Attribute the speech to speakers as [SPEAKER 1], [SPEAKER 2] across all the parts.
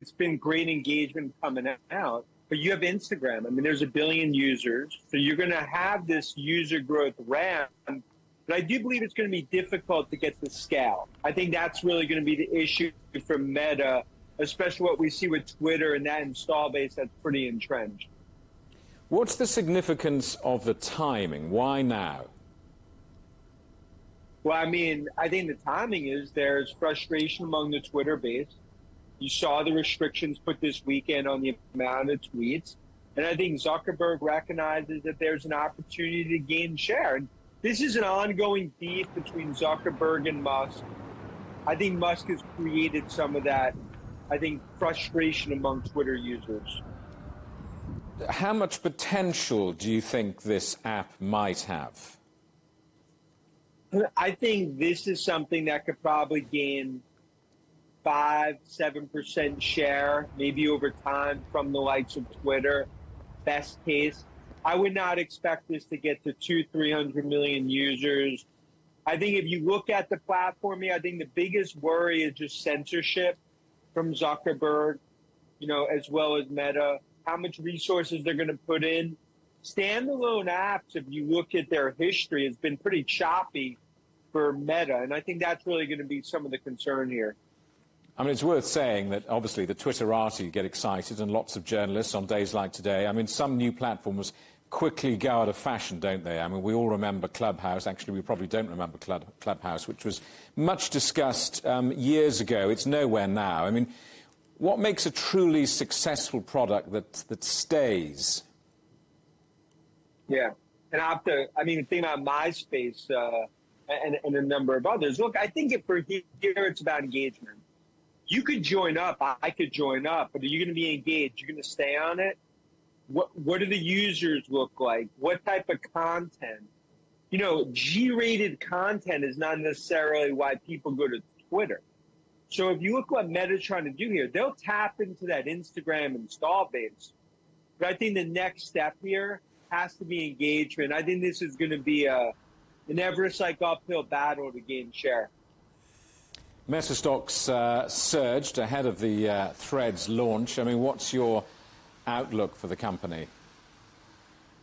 [SPEAKER 1] it's been great engagement coming out. But you have Instagram. I mean, there's 1 billion users. So you're going to have this user growth ramp. But I do believe it's going to be difficult to get to scale. I think that's really going to be the issue for Meta, especially what we see with Twitter and that install base that's pretty entrenched.
[SPEAKER 2] What's the significance of the timing? Why now?
[SPEAKER 1] Well, I mean, I think the timing is there's frustration among the Twitter base. You saw the restrictions put this weekend on the amount of tweets. And I think Zuckerberg recognizes that there's an opportunity to gain share. And this is an ongoing beef between Zuckerberg and Musk. I think Musk has created some of that, I think, frustration among Twitter users.
[SPEAKER 2] How much potential do you think this app might have?
[SPEAKER 1] I think this is something that could probably gain 5–7% share, maybe over time, from the likes of Twitter, best case. I would not expect this to get to 200–300 million users. I think if you look at the platform here, I think the biggest worry is just censorship from Zuckerberg, as well as Meta, how much resources they're going to put in. Standalone apps, if you look at their history, has been pretty choppy for Meta, and I think that's really going to be some of the concern here.
[SPEAKER 2] I mean, it's worth saying that obviously the Twitterati get excited, and lots of journalists on days like today. I mean, some new platforms quickly go out of fashion, don't they? I mean, we all remember Clubhouse. Actually, we probably don't remember Clubhouse, which was much discussed years ago. It's nowhere now. I mean, what makes a truly successful product that stays?
[SPEAKER 1] Yeah, and the thing about MySpace and a number of others. Look, I think for here it's about engagement. You could join up, I could join up, but are you going to be engaged? You're going to stay on it? What do the users look like? What type of content? G-rated content is not necessarily why people go to Twitter. So if you look what Meta's trying to do here, they'll tap into that Instagram install base. But I think the next step here has to be engagement. I think this is going to be an Everest-like uphill battle to gain share.
[SPEAKER 2] Meta stocks surged ahead of the Threads launch. I mean, what's your outlook for the company?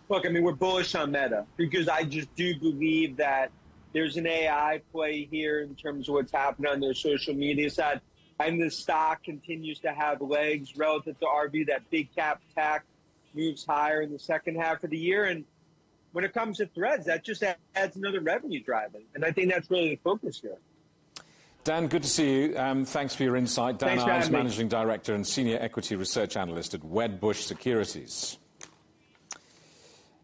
[SPEAKER 1] Look, I mean, we're bullish on Meta because I just do believe that there's an AI play here in terms of what's happening on their social media side. And the stock continues to have legs relative to our view that big cap tech moves higher in the second half of the year. And when it comes to Threads, that just adds another revenue driver. And I think that's really the focus here.
[SPEAKER 2] Dan, good to see you. Thanks for your insight. Dan Ives, Managing Director and Senior Equity Research Analyst at Wedbush Securities.